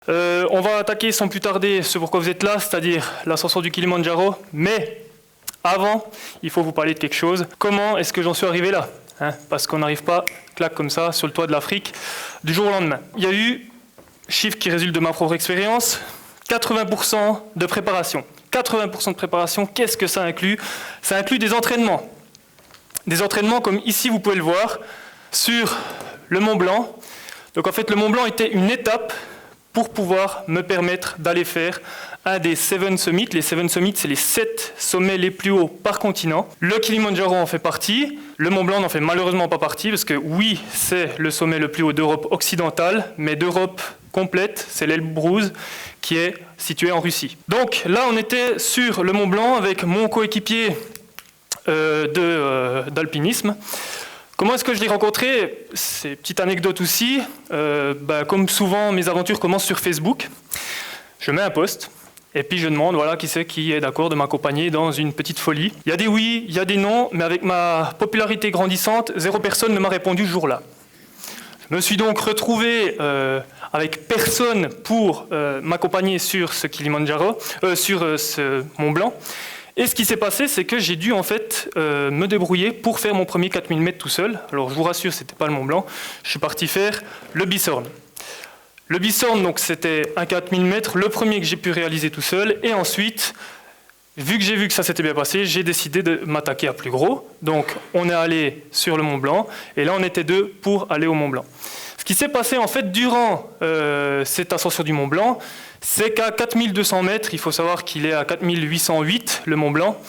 On va attaquer sans plus tarder ce pourquoi vous êtes là, c'est-à-dire l'ascension du Kilimandjaro. Mais avant, il faut vous parler de quelque chose. Comment est-ce que j'en suis arrivé là, parce qu'on n'arrive pas, clac comme ça, sur le toit de l'Afrique, du jour au lendemain. Il y a eu, chiffre qui résulte de ma propre expérience, 80% de préparation. 80% de préparation, qu'est-ce que ça inclut? Ça inclut des entraînements. Des entraînements comme ici, vous pouvez le voir, sur le Mont Blanc. Donc en fait, le Mont Blanc était une étape pour pouvoir me permettre d'aller faire un des 7 summits. Les 7 summits, c'est les 7 sommets les plus hauts par continent. Le Kilimandjaro en fait partie. Le Mont Blanc n'en fait malheureusement pas partie, parce que oui, c'est le sommet le plus haut d'Europe occidentale, mais d'Europe complète, c'est l'Elbrus, qui est situé en Russie. Donc là, on était sur le Mont Blanc avec mon coéquipier d'alpinisme. Comment est-ce que je l'ai rencontré? C'est une petite anecdote aussi. Comme souvent, mes aventures commencent sur Facebook. Je mets un post et puis je demande qui c'est qui est d'accord de m'accompagner dans une petite folie. Il y a des oui, il y a des non, mais avec ma popularité grandissante, 0 personne ne m'a répondu ce jour-là. Je me suis donc retrouvé avec personne pour m'accompagner sur ce Kilimandjaro, sur ce Mont Blanc. Et ce qui s'est passé, c'est que j'ai dû en fait me débrouiller pour faire mon premier 4000 mètres tout seul. Alors je vous rassure, c'était pas le Mont Blanc. Je suis parti faire le Bissorn. Le Bissorn, donc c'était un 4000 mètres, le premier que j'ai pu réaliser tout seul. Et ensuite, vu que ça s'était bien passé, j'ai décidé de m'attaquer à plus gros. Donc on est allé sur le Mont Blanc. Et là, on était 2 pour aller au Mont Blanc. Ce qui s'est passé en fait durant cette ascension du Mont Blanc, c'est qu'à 4200 mètres, il faut savoir qu'il est à 4808, le Mont Blanc.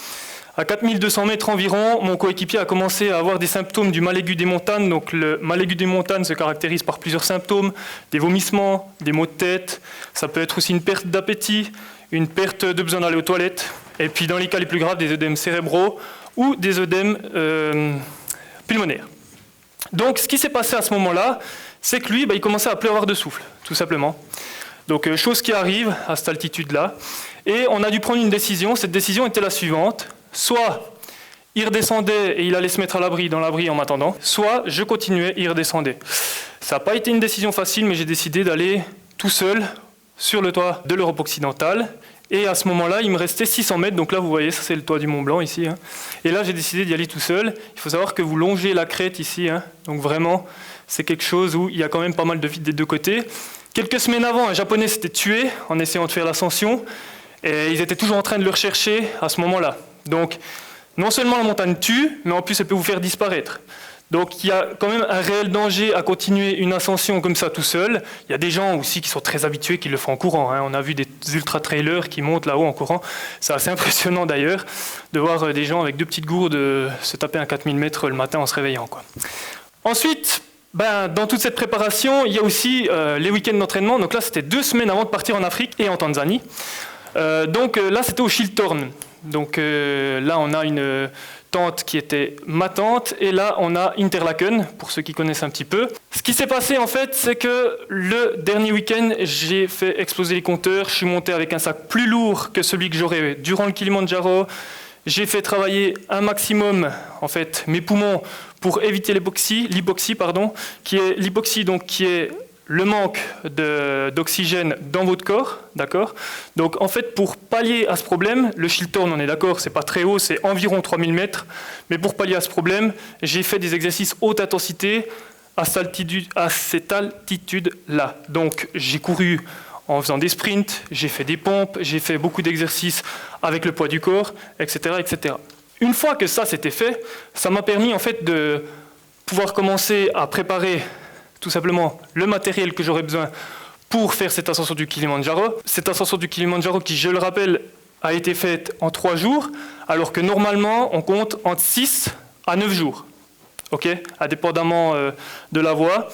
À 4200 mètres environ, mon coéquipier a commencé à avoir des symptômes du mal aigu des montagnes. Donc le mal aigu des montagnes se caractérise par plusieurs symptômes, des vomissements, des maux de tête. Ça peut être aussi une perte d'appétit, une perte de besoin d'aller aux toilettes. Et puis dans les cas les plus graves, des œdèmes cérébraux ou des œdèmes pulmonaires. Donc ce qui s'est passé à ce moment-là, c'est que lui, il commençait à plus avoir de souffle, tout simplement. Donc, chose qui arrive à cette altitude-là. Et on a dû prendre une décision. Cette décision était la suivante. Soit il redescendait et il allait se mettre dans l'abri en m'attendant, soit je continuais et il redescendait. Ça n'a pas été une décision facile, mais j'ai décidé d'aller tout seul sur le toit de l'Europe occidentale. Et à ce moment-là, il me restait 600 mètres. Donc là, vous voyez, ça c'est le toit du Mont Blanc ici. Et là, j'ai décidé d'y aller tout seul. Il faut savoir que vous longez la crête ici. Donc vraiment, c'est quelque chose où il y a quand même pas mal de vide des deux côtés. Quelques semaines avant, un Japonais s'était tué en essayant de faire l'ascension. Et ils étaient toujours en train de le rechercher à ce moment-là. Donc, non seulement la montagne tue, mais en plus, elle peut vous faire disparaître. Donc, il y a quand même un réel danger à continuer une ascension comme ça tout seul. Il y a des gens aussi qui sont très habitués, qui le font en courant. On a vu des ultra-trailers qui montent là-haut en courant. C'est assez impressionnant d'ailleurs de voir des gens avec 2 petites gourdes se taper un 4000 mètres le matin en se réveillant, quoi. Ensuite, dans toute cette préparation, il y a aussi les week-ends d'entraînement. Donc là, c'était 2 semaines avant de partir en Afrique et en Tanzanie. Là, c'était au Chiltern. Donc là, on a une tente qui était ma tente. Et là, on a Interlaken, pour ceux qui connaissent un petit peu. Ce qui s'est passé, en fait, c'est que le dernier week-end, j'ai fait exploser les compteurs. Je suis monté avec un sac plus lourd que celui que j'aurais durant le Kilimandjaro. J'ai fait travailler un maximum, en fait, mes poumons pour éviter l'hypoxie, qui est le manque d'oxygène dans votre corps, d'accord? Donc, en fait, pour pallier à ce problème, le Chiltern, on est d'accord, c'est pas très haut, c'est environ 3000 mètres, mais pour pallier à ce problème, j'ai fait des exercices haute intensité à cette altitude-là. Donc, j'ai couru en faisant des sprints, j'ai fait des pompes, j'ai fait beaucoup d'exercices avec le poids du corps, etc., etc. Une fois que ça s'était fait, ça m'a permis en fait de pouvoir commencer à préparer tout simplement le matériel que j'aurais besoin pour faire cette ascension du Kilimandjaro. Cette ascension du Kilimandjaro qui, je le rappelle, a été faite en 3 jours, alors que normalement, on compte entre 6 à 9 jours, indépendamment de la voie.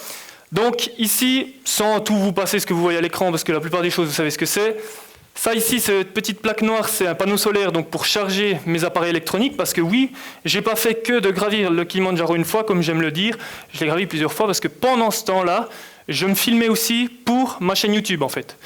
Donc ici, sans tout vous passer ce que vous voyez à l'écran, parce que la plupart des choses, vous savez ce que c'est, ça ici, cette petite plaque noire, c'est un panneau solaire donc pour charger mes appareils électroniques, parce que oui, j'ai pas fait que de gravir le Kilimandjaro une fois, comme j'aime le dire, je l'ai gravi plusieurs fois, parce que pendant ce temps-là, je me filmais aussi pour ma chaîne YouTube, en fait.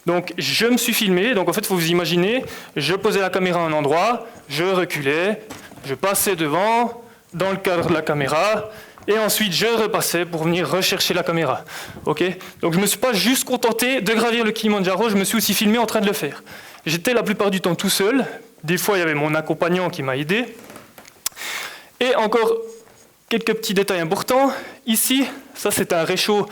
Donc je me suis filmé, donc en fait, il faut vous imaginer, je posais la caméra à un endroit, je reculais, je passais devant, dans le cadre de la caméra, Et ensuite, je repassais pour venir rechercher la caméra. Okay, donc je ne me suis pas juste contenté de gravir le Kilimandjaro, je me suis aussi filmé en train de le faire. J'étais la plupart du temps tout seul. Des fois, il y avait mon accompagnant qui m'a aidé. Et encore quelques petits détails importants. Ici, ça c'est un réchaud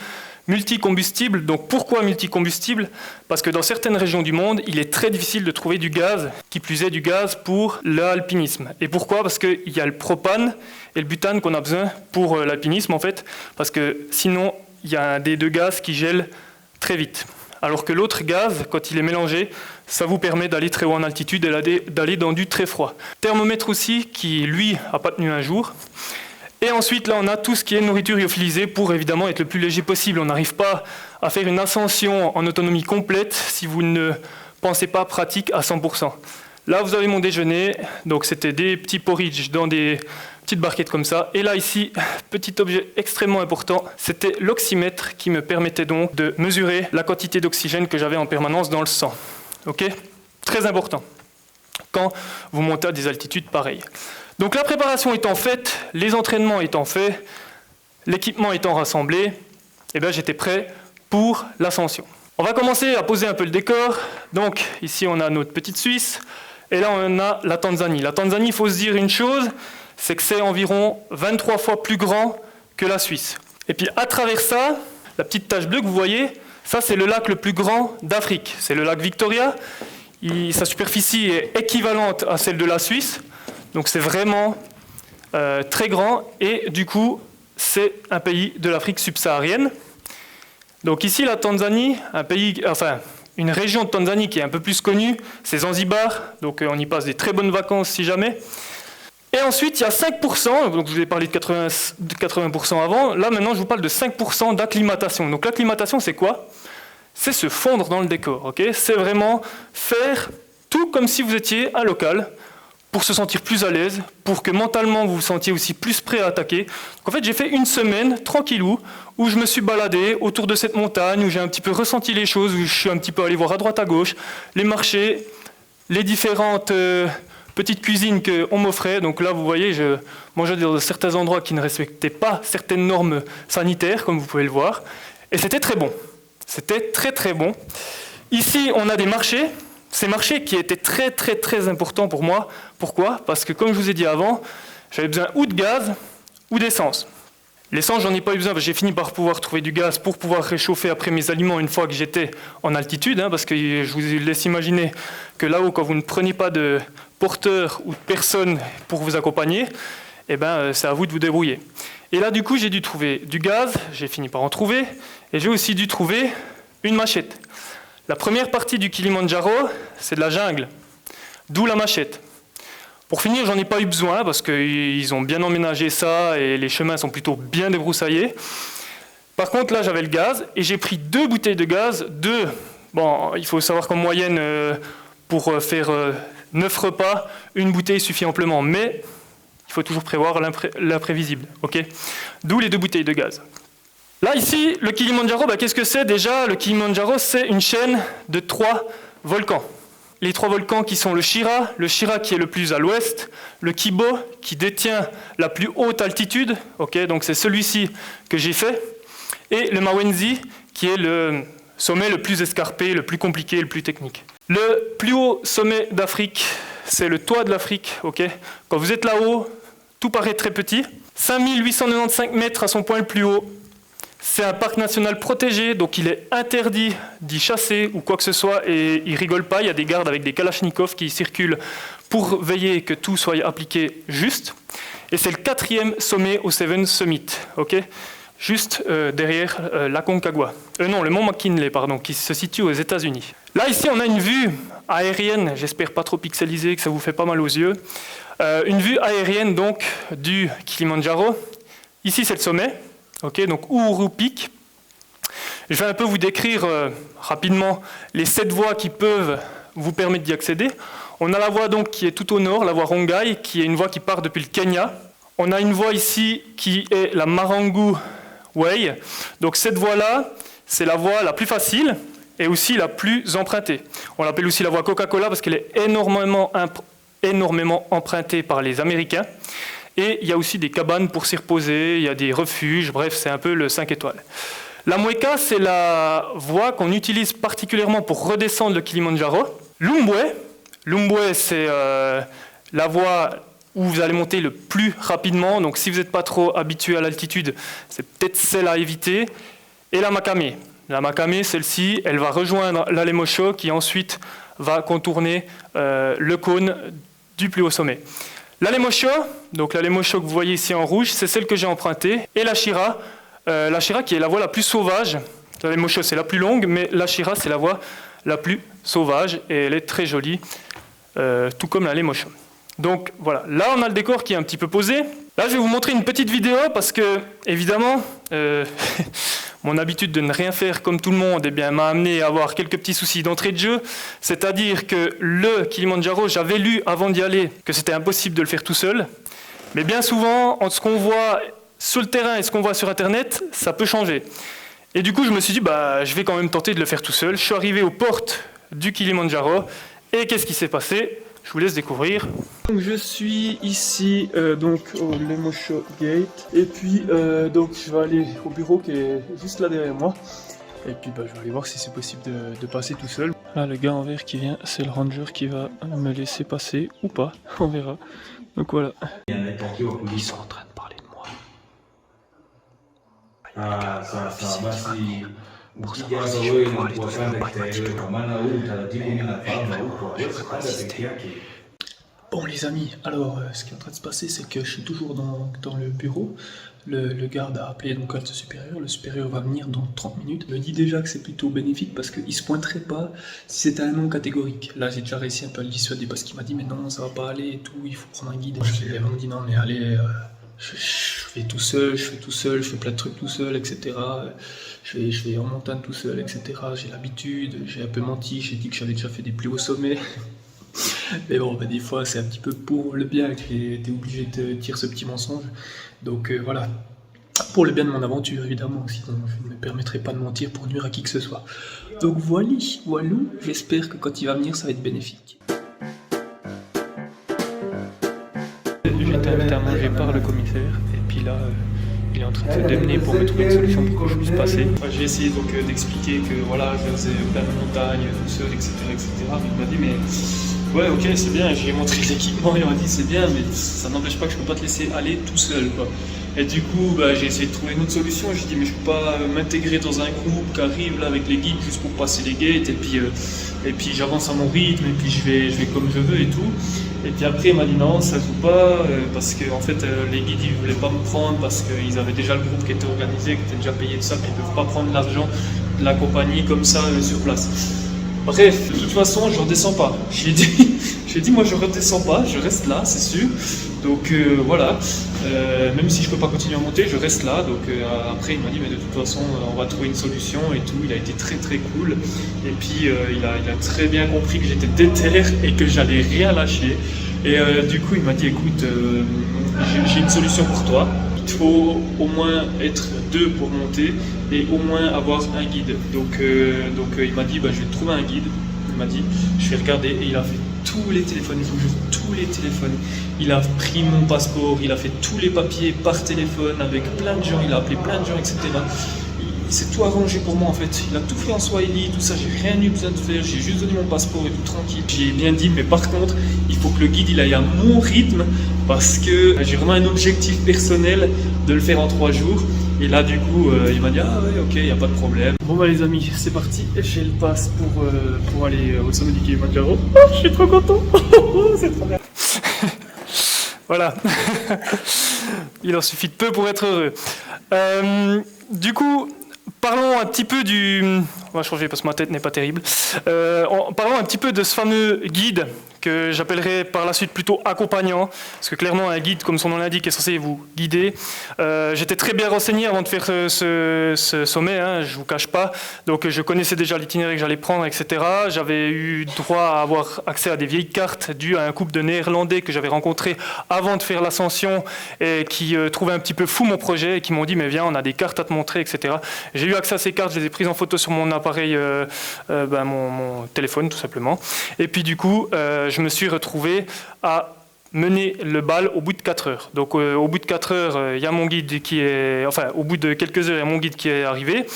multicombustible. Donc pourquoi multicombustible? Parce que dans certaines régions du monde, il est très difficile de trouver du gaz, qui plus est du gaz pour l'alpinisme. Et pourquoi? Parce qu'il y a le propane et le butane qu'on a besoin pour l'alpinisme en fait. Parce que sinon, il y a un des deux gaz qui gèle très vite. Alors que l'autre gaz, quand il est mélangé, ça vous permet d'aller très haut en altitude et d'aller dans du très froid. Thermomètre aussi, qui lui n'a pas tenu un jour. Et ensuite, là, on a tout ce qui est nourriture lyophilisée pour évidemment être le plus léger possible. On n'arrive pas à faire une ascension en autonomie complète si vous ne pensez pas pratique à 100%. Là, vous avez mon déjeuner. Donc, c'était des petits porridge dans des petites barquettes comme ça. Et là, ici, petit objet extrêmement important, c'était l'oxymètre qui me permettait donc de mesurer la quantité d'oxygène que j'avais en permanence dans le sang. Ok ? Très important quand vous montez à des altitudes pareilles. Donc la préparation étant faite, les entraînements étant faits, l'équipement étant rassemblé, eh bien, j'étais prêt pour l'ascension. On va commencer à poser un peu le décor. Donc ici, on a notre petite Suisse. Et là, on a la Tanzanie. La Tanzanie, il faut se dire une chose, c'est que c'est environ 23 fois plus grand que la Suisse. Et puis à travers ça, la petite tache bleue que vous voyez, ça c'est le lac le plus grand d'Afrique. C'est le lac Victoria. Sa superficie est équivalente à celle de la Suisse. Donc c'est vraiment très grand. Et du coup, c'est un pays de l'Afrique subsaharienne. Donc ici, la Tanzanie, une région de Tanzanie qui est un peu plus connue, c'est Zanzibar. Donc on y passe des très bonnes vacances si jamais. Et ensuite, il y a 5%, donc je vous ai parlé de 80% avant, là maintenant je vous parle de 5% d'acclimatation. Donc l'acclimatation c'est quoi? C'est se fondre dans le décor, okay? C'est vraiment faire tout comme si vous étiez un local, pour se sentir plus à l'aise, pour que mentalement vous vous sentiez aussi plus prêt à attaquer. Donc en fait j'ai fait une semaine, tranquillou, où je me suis baladé autour de cette montagne, où j'ai un petit peu ressenti les choses, où je suis un petit peu allé voir à droite à gauche, les marchés, les différentes... petite cuisine qu'on m'offrait, donc là vous voyez, je mangeais dans certains endroits qui ne respectaient pas certaines normes sanitaires, comme vous pouvez le voir, et c'était très bon. C'était très très bon. Ici on a des marchés, ces marchés qui étaient très très très importants pour moi. Pourquoi? Parce que comme je vous ai dit avant, j'avais besoin ou de gaz ou d'essence. L'essence, j'en ai pas eu besoin, parce que j'ai fini par pouvoir trouver du gaz pour pouvoir réchauffer après mes aliments une fois que j'étais en altitude, parce que je vous laisse imaginer que là-haut, quand vous ne prenez pas de porteur ou de personne pour vous accompagner, eh ben, c'est à vous de vous débrouiller. Et là, du coup, j'ai dû trouver du gaz, j'ai fini par en trouver, et j'ai aussi dû trouver une machette. La première partie du Kilimandjaro, c'est de la jungle, d'où la machette. Pour finir, j'en ai pas eu besoin parce qu'ils ont bien emménagé ça et les chemins sont plutôt bien débroussaillés. Par contre, là, j'avais le gaz et j'ai pris 2 bouteilles de gaz. Bon, il faut savoir qu'en moyenne, pour faire 9 repas, une bouteille suffit amplement. Mais il faut toujours prévoir l'imprévisible. Okay, d'où les 2 bouteilles de gaz. Là, ici, le Kilimandjaro, qu'est-ce que c'est déjà? Le Kilimandjaro, c'est une chaîne de 3 volcans. Les 3 volcans qui sont le Shira qui est le plus à l'ouest, le Kibo qui détient la plus haute altitude, okay, donc c'est celui-ci que j'ai fait, et le Mawenzi qui est le sommet le plus escarpé, le plus compliqué, le plus technique. Le plus haut sommet d'Afrique, c'est le toit de l'Afrique. Okay. Quand vous êtes là-haut, tout paraît très petit. 5895 mètres à son point le plus haut. C'est un parc national protégé, donc il est interdit d'y chasser ou quoi que ce soit, et il rigole pas, il y a des gardes avec des kalachnikovs qui circulent pour veiller que tout soit appliqué juste. Et c'est le 4e sommet au Seven Summit, okay, juste derrière la Concagua. Le mont McKinley, pardon, qui se situe aux États-Unis. Là, ici, on a une vue aérienne, j'espère pas trop pixelisée, que ça vous fait pas mal aux yeux. Une vue aérienne donc du Kilimandjaro. Ici, c'est le sommet. Okay, donc Uhuru Peak. Je vais un peu vous décrire rapidement les 7 voies qui peuvent vous permettre d'y accéder. On a la voie donc qui est tout au nord, la voie Rongai, qui est une voie qui part depuis le Kenya. On a une voie ici qui est la Marangu Way. Donc cette voie-là, c'est la voie la plus facile et aussi la plus empruntée. On l'appelle aussi la voie Coca-Cola parce qu'elle est énormément empruntée par les Américains. Et il y a aussi des cabanes pour s'y reposer, il y a des refuges, bref, c'est un peu le 5 étoiles. La Mweka, c'est la voie qu'on utilise particulièrement pour redescendre le Kilimandjaro. Lumbwe, c'est la voie où vous allez monter le plus rapidement. Donc si vous n'êtes pas trop habitué à l'altitude, c'est peut-être celle à éviter. Et la Makame. La Makame, celle-ci, elle va rejoindre l'Alemosho qui ensuite va contourner le cône du plus haut sommet. L'Alemosho, donc l'Alemosho que vous voyez ici en rouge, c'est celle que j'ai empruntée. Et la Shira qui est la voie la plus sauvage. L'Alemosho, c'est la plus longue, mais la Shira, c'est la voie la plus sauvage. Et elle est très jolie, tout comme l'Alemosho. Donc voilà, là on a le décor qui est un petit peu posé. Là je vais vous montrer une petite vidéo parce que, évidemment, mon habitude de ne rien faire comme tout le monde m'a amené à avoir quelques petits soucis d'entrée de jeu. C'est-à-dire que le Kilimandjaro, j'avais lu avant d'y aller que c'était impossible de le faire tout seul. Mais bien souvent, entre ce qu'on voit sur le terrain et ce qu'on voit sur Internet, ça peut changer. Et du coup je me suis dit, je vais quand même tenter de le faire tout seul. Je suis arrivé aux portes du Kilimandjaro et qu'est-ce qui s'est passé ? Je vous laisse découvrir. Donc je suis ici donc au Lemosho Gate et puis donc je vais aller au bureau qui est juste là derrière moi et puis je vais aller voir si c'est possible de passer tout seul. Là le gars en vert qui vient, c'est le ranger qui va me laisser passer ou pas, on verra. Donc voilà. Ils sont en train de parler de moi. Pour savoir si je vais pouvoir aller tout seul ou pas, il m'a dit que non. Bon les amis, alors ce qui est en train de se passer, c'est que je suis toujours dans le bureau. Le garde a appelé donc le supérieur. Le supérieur va venir dans 30 minutes. Il me dit déjà que c'est plutôt bénéfique parce qu'il ne se pointerait pas si c'était un nom catégorique. Là j'ai déjà réussi un peu à le dissuader parce qu'il m'a dit mais non ça va pas aller et tout, il faut prendre un guide. Il m'a dit non mais allez, je fais tout seul, je fais plein de trucs tout seul, etc. Je vais en montagne tout seul, etc. J'ai l'habitude, j'ai un peu menti, j'ai dit que j'avais déjà fait des plus hauts sommets. Mais bon, des fois c'est un petit peu pour le bien que j'ai été obligé de dire ce petit mensonge. Donc voilà, pour le bien de mon aventure évidemment, sinon je ne me permettrai pas de mentir pour nuire à qui que ce soit. Donc voilou, j'espère que quand il va venir ça va être bénéfique. J'ai été invité à manger par le commissaire et puis là il est en train de se démener pour me trouver une solution pour que je puisse passer. J'ai essayé donc d'expliquer que voilà, je faisais plein de montagnes tout seul, etc. Mais il m'a dit mais ouais ok c'est bien, j'ai montré l'équipement, il m'a dit c'est bien mais ça n'empêche pas que je peux pas te laisser aller tout seul quoi. Et du coup j'ai essayé de trouver une autre solution, j'ai dit mais je peux pas m'intégrer dans un groupe qui arrive là avec les guides juste pour passer les gates et puis j'avance à mon rythme et puis je vais comme je veux et tout. Et puis après il m'a dit non ça joue pas parce que en fait les guides ils voulaient pas me prendre parce qu'ils avaient déjà le groupe qui était organisé, qui était déjà payé de ça, puis ils peuvent pas prendre l'argent de la compagnie comme ça sur place. Bref, de toute façon je redescends pas. J'ai dit moi je redescends pas, je reste là c'est sûr. Donc voilà, même si je peux pas continuer à monter, je reste là. Donc après il m'a dit mais de toute façon on va trouver une solution et tout. Il a été très très cool. Et puis il a très bien compris que j'étais déter et que j'allais rien lâcher. Et du coup il m'a dit écoute, j'ai une solution pour toi. Il faut au moins être 2 pour monter et au moins avoir un guide. Donc il m'a dit je vais te trouver un guide. Il m'a dit je vais regarder et il a fait tous les téléphones, il faut tous les téléphones. Il a pris mon passeport, il a fait tous les papiers par téléphone avec plein de gens, il a appelé plein de gens, etc. Il s'est tout arrangé pour moi en fait. Il a tout fait en Swahili, tout ça, j'ai rien eu besoin de faire, j'ai juste donné mon passeport et tout tranquille. J'ai bien dit, mais par contre, il faut que le guide il aille à mon rythme parce que j'ai vraiment un objectif personnel de le faire en 3 jours. Et là du coup il m'a dit ah ouais ok y a pas de problème. Bon les amis c'est parti, j'ai le pass pour aller au sommet du Kilimandjaro. Oh, je suis trop content. C'est trop bien. Voilà. Il en suffit de peu pour être heureux. Du coup parlons un petit peu on va changer parce que ma tête n'est pas terrible. Parlons un petit peu de ce fameux guide que j'appellerai par la suite plutôt accompagnant, parce que clairement un guide, comme son nom l'indique, est censé vous guider. J'étais très bien renseigné avant de faire ce sommet, hein, je ne vous cache pas, donc je connaissais déjà l'itinéraire que j'allais prendre, etc. J'avais eu droit à avoir accès à des vieilles cartes dues à un couple de Néerlandais que j'avais rencontré avant de faire l'ascension et qui trouvaient un petit peu fou mon projet et qui m'ont dit mais viens on a des cartes à te montrer, etc. J'ai eu accès à ces cartes, je les ai prises en photo sur mon appareil, mon téléphone tout simplement. Et puis du coup, je me suis retrouvé à mener le bal au bout de 4 heures. Donc au bout de 4 heures, il y a mon guide qui est... Enfin, au bout de quelques heures, il y a mon guide qui est arrivé.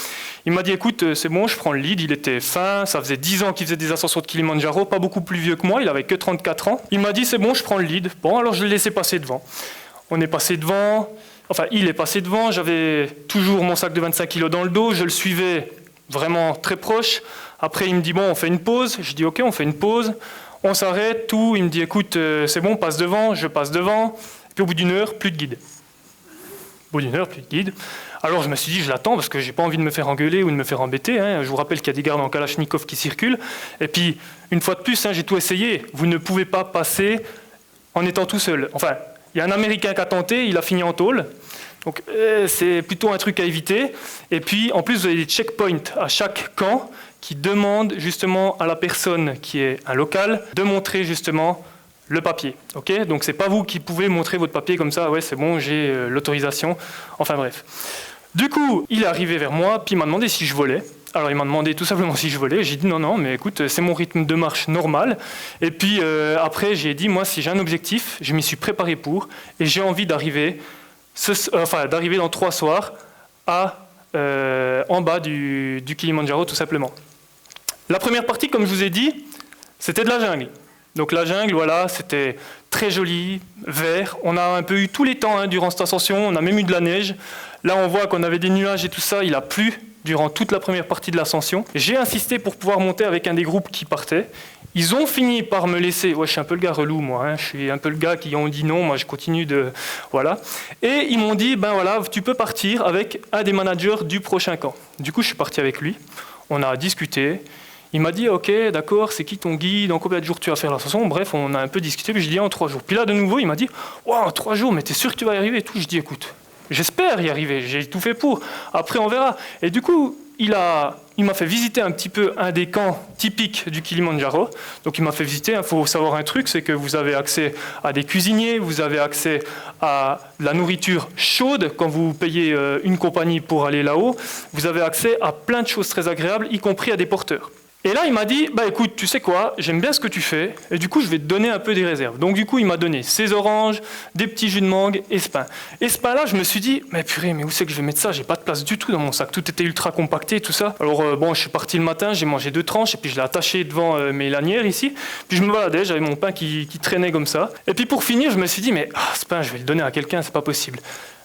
Il m'a dit, écoute, c'est bon, je prends le lead. Il était fin, ça faisait 10 ans qu'il faisait des ascensions de Kilimandjaro, pas beaucoup plus vieux que moi, il avait que 34 ans. Il m'a dit, c'est bon, je prends le lead. Bon, alors je l'ai laissé passer devant. On est passé devant, enfin, il est passé devant, j'avais toujours mon sac de 25 kg dans le dos, je le suivais vraiment très proche. Après, il me dit, bon, on fait une pause. Je dis, ok, on fait une pause. On s'arrête, tout. Il me dit, écoute, c'est bon, passe devant. Je passe devant. Et puis au bout d'une heure, plus de guide. Au bout d'une heure, plus de guide. Alors je me suis dit, je l'attends parce que j'ai pas envie de me faire engueuler ou de me faire embêter. Hein. Je vous rappelle qu'il y a des gardes en Kalachnikov qui circulent. Et puis, une fois de plus, hein, j'ai tout essayé. Vous ne pouvez pas passer en étant tout seul. Enfin, il y a un Américain qui a tenté, il a fini en tôle. Donc c'est plutôt un truc à éviter. Et puis, en plus, vous avez des checkpoints à chaque camp qui demande justement à la personne qui est un local de montrer justement le papier. Okay, donc c'est pas vous qui pouvez montrer votre papier comme ça, ouais c'est bon, j'ai l'autorisation, enfin bref. Du coup, il est arrivé vers moi, puis il m'a demandé si je volais. Alors il m'a demandé tout simplement si je volais, j'ai dit non, mais écoute, c'est mon rythme de marche normal. Et puis après j'ai dit, moi si j'ai un objectif, je m'y suis préparé pour, et j'ai envie d'arriver dans 3 soirs en bas du Kilimandjaro tout simplement. La première partie, comme je vous ai dit, c'était de la jungle. Donc la jungle, voilà, c'était très joli, vert. On a un peu eu tous les temps hein, durant cette ascension, on a même eu de la neige. Là, on voit qu'on avait des nuages et tout ça, il a plu durant toute la première partie de l'ascension. J'ai insisté pour pouvoir monter avec un des groupes qui partait. Ils ont fini par me laisser... Ouais, je suis un peu le gars relou, moi. Hein. Je suis un peu le gars qui ont dit non, moi je continue de... Voilà. Et ils m'ont dit, ben voilà, tu peux partir avec un des managers du prochain camp. Du coup, je suis parti avec lui. On a discuté. Il m'a dit, ok, d'accord, c'est qui ton guide, en combien de jours tu vas faire l'ascension? Bref, on a un peu discuté, puis je dis en 3 jours. Puis là, de nouveau, il m'a dit, wow, en 3 jours, mais t'es sûr que tu vas y arriver et tout? Je dis, écoute, j'espère y arriver, j'ai tout fait pour. Après, on verra. Et du coup, il m'a fait visiter un petit peu un des camps typiques du Kilimandjaro. Donc il m'a fait visiter, il faut savoir un truc, c'est que vous avez accès à des cuisiniers, vous avez accès à de la nourriture chaude quand vous payez une compagnie pour aller là-haut. Vous avez accès à plein de choses très agréables, y compris à des porteurs. Et là, il m'a dit, bah écoute, tu sais quoi, j'aime bien ce que tu fais, et du coup, je vais te donner un peu des réserves. Donc du coup, il m'a donné ses oranges, des petits jus de mangue et ce pain. Et ce pain-là, je me suis dit, mais purée, mais où c'est que je vais mettre ça? J'ai pas de place du tout dans mon sac. Tout était ultra compacté, tout ça. Alors bon, je suis parti le matin, j'ai mangé 2 tranches, et puis je l'ai attaché devant mes lanières ici. Puis je me baladais, j'avais mon pain qui traînait comme ça. Et puis pour finir, je me suis dit, mais ce pain, je vais le donner à quelqu'un, c'est pas possible.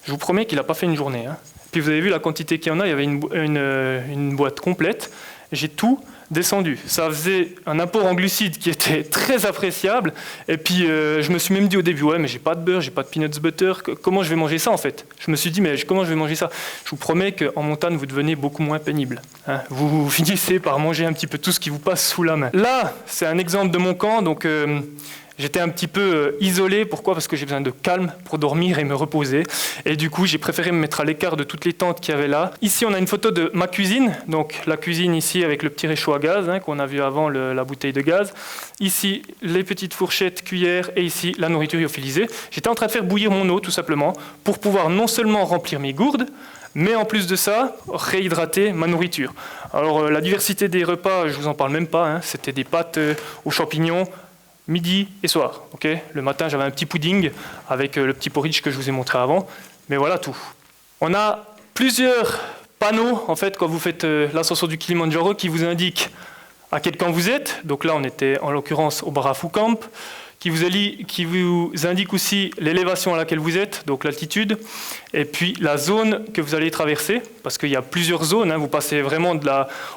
Je vous promets qu'il n'a pas fait une journée. Hein. Puis vous avez vu la quantité qu'il y en a, il y avait une boîte complète. J'ai tout descendu. Ça faisait un apport en glucides qui était très appréciable. Et puis, je me suis même dit au début, ouais, mais j'ai pas de beurre, j'ai pas de peanuts butter. Comment je vais manger ça, en fait? Je me suis dit, mais comment je vais manger ça? Je vous promets qu'en montagne, vous devenez beaucoup moins pénible. Hein. Vous finissez par manger un petit peu tout ce qui vous passe sous la main. Là, c'est un exemple de mon camp. Donc, j'étais un petit peu isolé. Pourquoi? Parce que j'ai besoin de calme pour dormir et me reposer. Et du coup, j'ai préféré me mettre à l'écart de toutes les tentes qu'il y avait là. Ici, on a une photo de ma cuisine. Donc, la cuisine ici avec le petit réchaud à gaz hein, qu'on a vu avant la bouteille de gaz. Ici, les petites fourchettes, cuillères. Et ici, la nourriture lyophilisée. J'étais en train de faire bouillir mon eau, tout simplement, pour pouvoir non seulement remplir mes gourdes, mais en plus de ça, réhydrater ma nourriture. Alors, la diversité des repas, je ne vous en parle même pas. Hein. C'était des pâtes aux champignons, midi et soir. Okay, le matin, j'avais un petit pudding avec le petit porridge que je vous ai montré avant. Mais voilà tout. On a plusieurs panneaux, en fait, quand vous faites l'ascension du Kilimandjaro, qui vous indiquent à quel camp vous êtes. Donc là, on était en l'occurrence au Barafu Camp, qui vous indique aussi l'élévation à laquelle vous êtes, donc l'altitude, et puis la zone que vous allez traverser, parce qu'il y a plusieurs zones. Hein, vous passez vraiment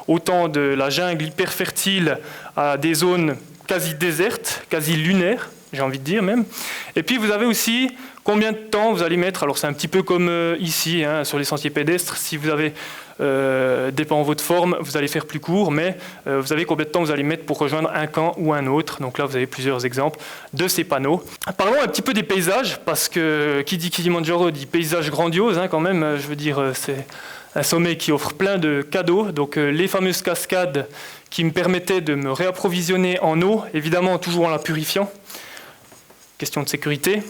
autant de la jungle hyper fertile à des zones quasi déserte, quasi lunaire, j'ai envie de dire même. Et puis vous avez aussi combien de temps vous allez mettre. Alors c'est un petit peu comme ici, hein, sur les sentiers pédestres. Si vous avez, dépend de votre forme, vous allez faire plus court, mais vous avez combien de temps vous allez mettre pour rejoindre un camp ou un autre. Donc là, vous avez plusieurs exemples de ces panneaux. Parlons un petit peu des paysages, parce que qui dit Kilimandjaro dit paysage grandiose, hein, quand même. Je veux dire, c'est un sommet qui offre plein de cadeaux. Donc les fameuses cascades qui me permettaient de me réapprovisionner en eau, évidemment toujours en la purifiant. Question de sécurité.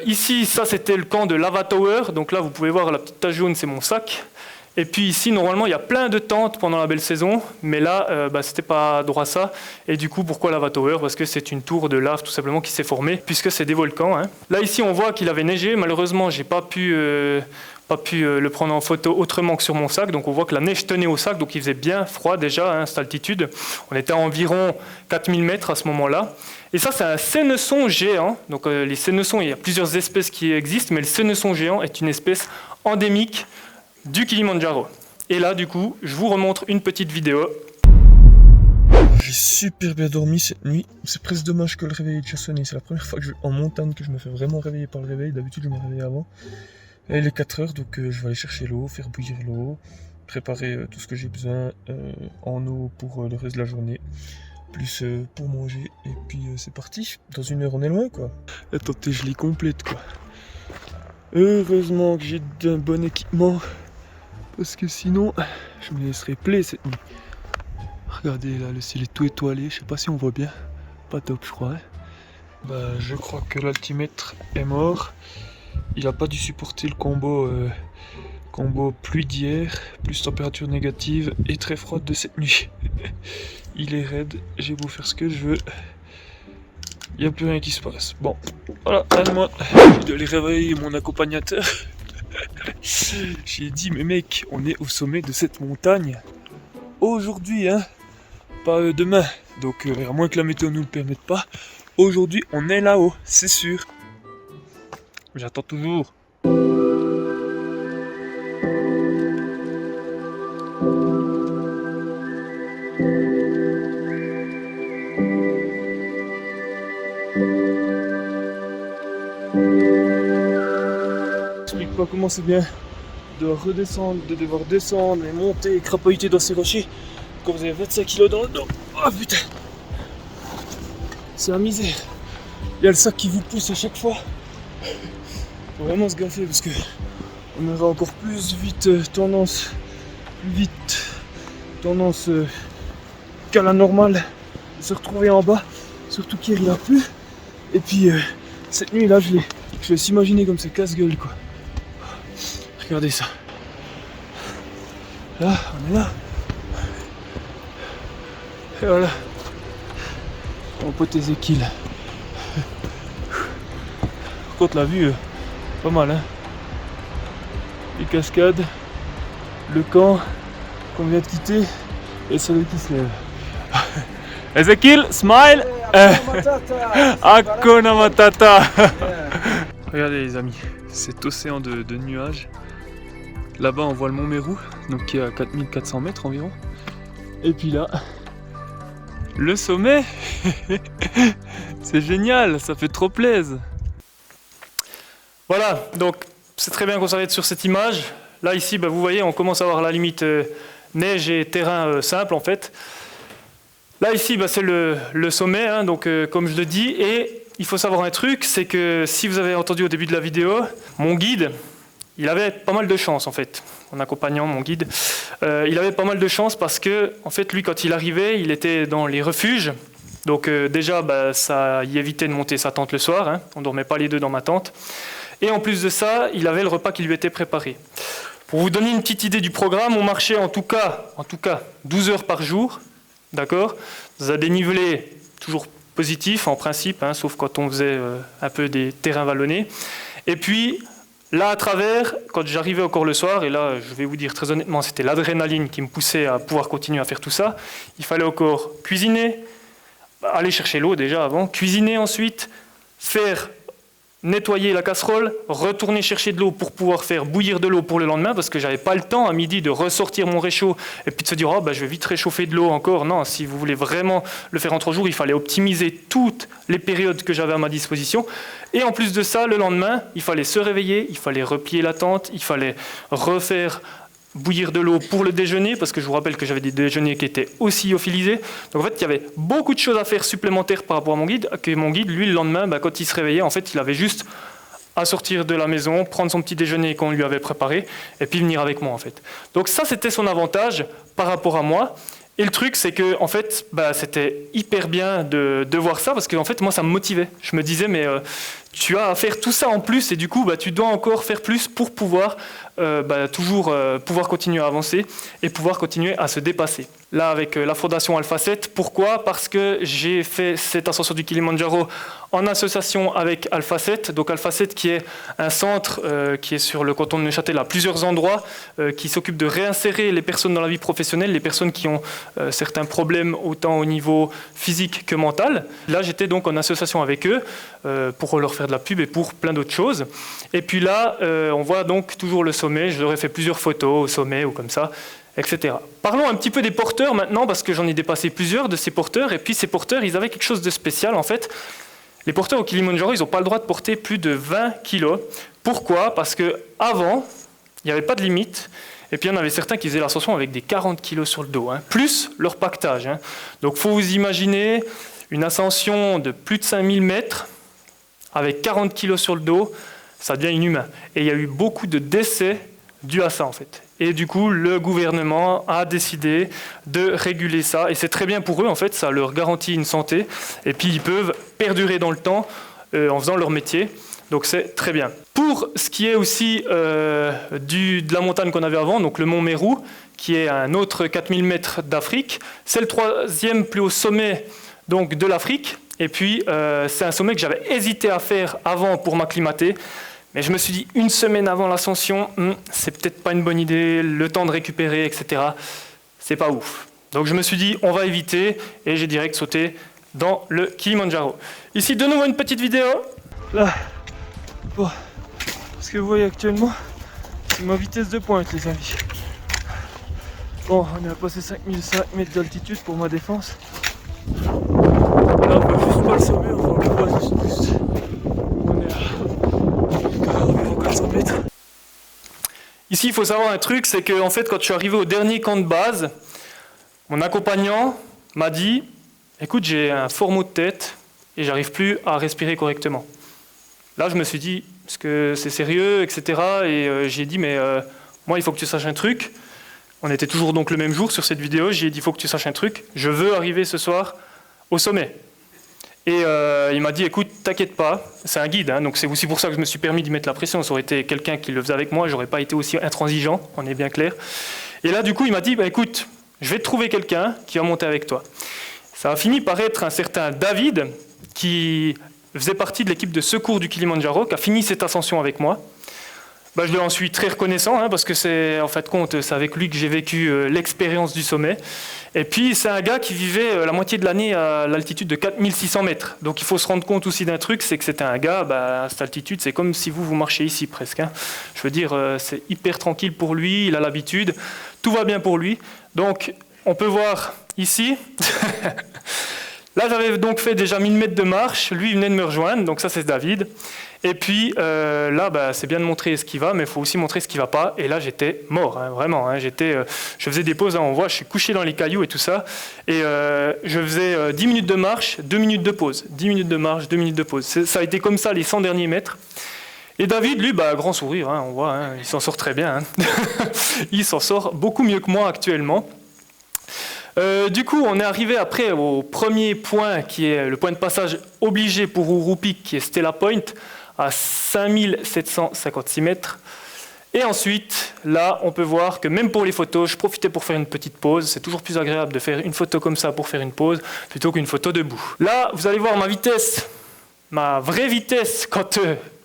Ici, ça c'était le camp de Lava Tower. Donc là, vous pouvez voir la petite tache jaune, c'est mon sac. Et puis ici, normalement, il y a plein de tentes pendant la belle saison, mais là, c'était pas droit à ça. Et du coup, pourquoi Lava Tower? Parce que c'est une tour de lave tout simplement qui s'est formée, puisque c'est des volcans. Hein. Là, ici, on voit qu'il avait neigé. Malheureusement, j'ai pas pu le prendre en photo autrement que sur mon sac. Donc on voit que la neige tenait au sac, donc il faisait bien froid déjà à cette altitude. On était à environ 4000 mètres à ce moment-là. Et ça, c'est un sénesson géant. Donc les sénessons, il y a plusieurs espèces qui existent, mais le sénesson géant est une espèce endémique du Kilimandjaro. Et là, du coup, je vous remontre une petite vidéo. J'ai super bien dormi cette nuit. C'est presque dommage que le réveil ait déjà sonné. C'est la première fois en montagne que je me fais vraiment réveiller par le réveil. D'habitude, je me réveille avant. Là, il est 4 heures, donc je vais aller chercher l'eau, faire bouillir l'eau, préparer tout ce que j'ai besoin en eau pour le reste de la journée, plus pour manger. Et puis c'est parti. Dans 1 heure, on est loin, quoi. Attendez, je l'ai complète, quoi. Heureusement que j'ai un bon équipement, parce que sinon, je me laisserais plaire cette nuit. Regardez là, le ciel est tout étoilé, je sais pas si on voit bien. Pas top, je crois. Hein. Bah, je crois que l'altimètre est mort. Il a pas dû supporter le combo pluie d'hier, plus température négative et très froide de cette nuit. Il est raide, j'ai beau faire ce que je veux. Il n'y a plus rien qui se passe. Bon, voilà, moi, je dois aller réveiller mon accompagnateur. J'ai dit, mais mec, on est au sommet de cette montagne aujourd'hui, hein, pas demain. Donc, à moins que la météo nous le permette pas, aujourd'hui, on est là-haut, c'est sûr. J'attends toujours. J'explique pas comment c'est bien de devoir descendre et monter et crapahuter dans ces rochers quand vous avez 25 kg dans le dos. Oh putain, c'est la misère. Il y a le sac qui vous pousse à chaque fois. Faut vraiment se gaffer parce que on aura encore plus vite tendance qu'à la normale de se retrouver en bas, surtout qu'hier il a plu. Et puis cette nuit là je vais s'imaginer comme c'est casse-gueule, quoi. Regardez ça. Là, on est là. Et voilà. Mon pote Ézéchiel. Par contre la vue, pas mal, hein. Les cascades, le camp qu'on vient de quitter et le soleil qui se lève. Ézéchiel, smile. Hakuna Matata. Regardez les amis, cet océan de nuages. Là-bas on voit le mont Meru, donc qui est à 4400 mètres environ. Et puis là, le sommet. C'est génial, ça fait trop plaisir. Voilà, donc c'est très bien qu'on s'arrête sur cette image. Là, ici, vous voyez, on commence à voir la limite neige et terrain simple, en fait. Là, ici, c'est le sommet, hein, donc comme je le dis. Et il faut savoir un truc, c'est que si vous avez entendu au début de la vidéo, mon guide, il avait pas mal de chance, en fait. Mon accompagnant, mon guide, il avait pas mal de chance parce que, en fait, lui, quand il arrivait, il était dans les refuges. Donc déjà, ça y évitait de monter sa tente le soir. Hein. On ne dormait pas les deux dans ma tente. Et en plus de ça, il avait le repas qui lui était préparé. Pour vous donner une petite idée du programme, on marchait en tout cas 12 heures par jour, d'accord, dans un dénivelé toujours positif en principe, hein, sauf quand on faisait un peu des terrains vallonnés. Et puis, là à travers, quand j'arrivais encore le soir, et là je vais vous dire très honnêtement, c'était l'adrénaline qui me poussait à pouvoir continuer à faire tout ça, il fallait encore cuisiner, aller chercher l'eau déjà avant, cuisiner ensuite, nettoyer la casserole, retourner chercher de l'eau pour pouvoir faire bouillir de l'eau pour le lendemain, parce que j'avais pas le temps à midi de ressortir mon réchaud et puis de se dire je vais vite réchauffer de l'eau encore. Non, si vous voulez vraiment le faire en 3 jours, il fallait optimiser toutes les périodes que j'avais à ma disposition. Et en plus de ça, le lendemain, il fallait se réveiller, il fallait replier la tente, il fallait refaire bouillir de l'eau pour le déjeuner, parce que je vous rappelle que j'avais des déjeuners qui étaient aussi lyophilisés. Donc en fait, il y avait beaucoup de choses à faire supplémentaires par rapport à mon guide, que mon guide, lui, le lendemain, quand il se réveillait, en fait, il avait juste à sortir de la maison, prendre son petit déjeuner qu'on lui avait préparé, et puis venir avec moi, en fait. Donc ça, c'était son avantage par rapport à moi. Et le truc, c'est que en fait, c'était hyper bien de voir ça, parce que en fait, moi, ça me motivait. Je me disais, mais tu as à faire tout ça en plus, et du coup, tu dois encore faire plus pour pouvoir toujours pouvoir continuer à avancer et pouvoir continuer à se dépasser. Là, avec la fondation Alpha 7, pourquoi? Parce que j'ai fait cette ascension du Kilimandjaro en association avec Alpha 7. Donc Alpha 7 qui est un centre qui est sur le canton de Neuchâtel à plusieurs endroits, qui s'occupe de réinsérer les personnes dans la vie professionnelle, les personnes qui ont certains problèmes autant au niveau physique que mental. Là, j'étais donc en association avec eux pour leur faire de la pub et pour plein d'autres choses. Et puis là, on voit donc toujours le sommet. Je leur ai fait plusieurs photos au sommet ou comme ça, etc. Parlons un petit peu des porteurs maintenant, parce que j'en ai dépassé plusieurs de ces porteurs, et puis ces porteurs, ils avaient quelque chose de spécial en fait. Les porteurs au Kilimandjaro, ils n'ont pas le droit de porter plus de 20 kilos. Pourquoi? Parce qu'avant, il n'y avait pas de limite, et puis il y en avait certains qui faisaient l'ascension avec des 40 kilos sur le dos, plus leur pactage. Donc il faut vous imaginer une ascension de plus de 5000 mètres, avec 40 kilos sur le dos, ça devient inhumain. Et il y a eu beaucoup de décès dus à ça en fait. Et du coup, le gouvernement a décidé de réguler ça. Et c'est très bien pour eux, en fait, ça leur garantit une santé. Et puis, ils peuvent perdurer dans le temps en faisant leur métier. Donc, c'est très bien. Pour ce qui est aussi de la montagne qu'on avait avant, donc le mont Mérou, qui est un autre 4000 mètres d'Afrique, c'est le 3e plus haut sommet donc, de l'Afrique. Et puis, c'est un sommet que j'avais hésité à faire avant pour m'acclimater. Mais je me suis dit, une semaine avant l'ascension, c'est peut-être pas une bonne idée, le temps de récupérer, etc. C'est pas ouf. Donc je me suis dit, on va éviter, et j'ai direct sauté dans le Kilimandjaro. Ici, de nouveau, une petite vidéo. Là, bon, ce que vous voyez actuellement, c'est ma vitesse de pointe, les amis. Bon, on est à passer 5005 mètres d'altitude pour ma défense. Là, on voit juste pas le sommet, enfin, on le voit juste. On est à 400 mètres. Ici, il faut savoir un truc, c'est que en fait, quand je suis arrivé au dernier camp de base, mon accompagnant m'a dit « Écoute, j'ai un fort maux de tête et j'arrive plus à respirer correctement. » Là, je me suis dit « Est-ce que c'est sérieux, etc. » Et j'ai dit « Mais moi, il faut que tu saches un truc. » On était toujours donc le même jour sur cette vidéo. J'ai dit « Il faut que tu saches un truc. Je veux arriver ce soir au sommet. » Et il m'a dit, écoute, t'inquiète pas, c'est un guide, donc c'est aussi pour ça que je me suis permis d'y mettre la pression. Ça aurait été quelqu'un qui le faisait avec moi, j'aurais pas été aussi intransigeant, on est bien clair. Et là, du coup, il m'a dit, écoute, je vais te trouver quelqu'un qui va monter avec toi. Ça a fini par être un certain David, qui faisait partie de l'équipe de secours du Kilimandjaro, qui a fini cette ascension avec moi. Je lui en suis très reconnaissant, parce que c'est en fait compte, c'est avec lui que j'ai vécu l'expérience du sommet. Et puis c'est un gars qui vivait la moitié de l'année à l'altitude de 4600 mètres. Donc il faut se rendre compte aussi d'un truc, c'est que c'était un gars, à cette altitude, c'est comme si vous marchez ici presque. Je veux dire, c'est hyper tranquille pour lui, il a l'habitude, tout va bien pour lui. Donc on peut voir ici, là j'avais donc fait déjà 1000 mètres de marche, lui il venait de me rejoindre, donc ça c'est David. Et puis là, c'est bien de montrer ce qui va, mais il faut aussi montrer ce qui ne va pas. Et là, j'étais mort, vraiment. Je faisais des pauses, on voit, je suis couché dans les cailloux et tout ça. Et je faisais 10 minutes de marche, 2 minutes de pause. 10 minutes de marche, 2 minutes de pause. Ça a été comme ça les 100 derniers mètres. Et David, lui, grand sourire, on voit, il s'en sort très bien. Il s'en sort beaucoup mieux que moi actuellement. Du coup, on est arrivé après au premier point, qui est le point de passage obligé pour Urupik, qui est Stella Point, à 5756 mètres. Et ensuite, là, on peut voir que même pour les photos, je profitais pour faire une petite pause. C'est toujours plus agréable de faire une photo comme ça pour faire une pause, plutôt qu'une photo debout. Là, vous allez voir ma vitesse, ma vraie vitesse, quand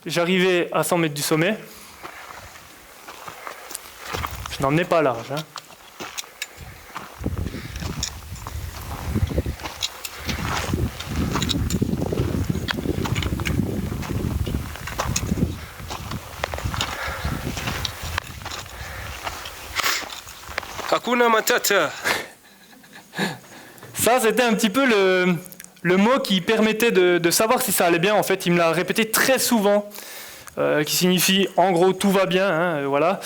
j'arrivais à 100 mètres du sommet. Je n'en ai pas large. Hakuna Matata. Ça, c'était un petit peu le mot qui permettait de savoir si ça allait bien. En fait, il me l'a répété très souvent, qui signifie en gros tout va bien. Voilà.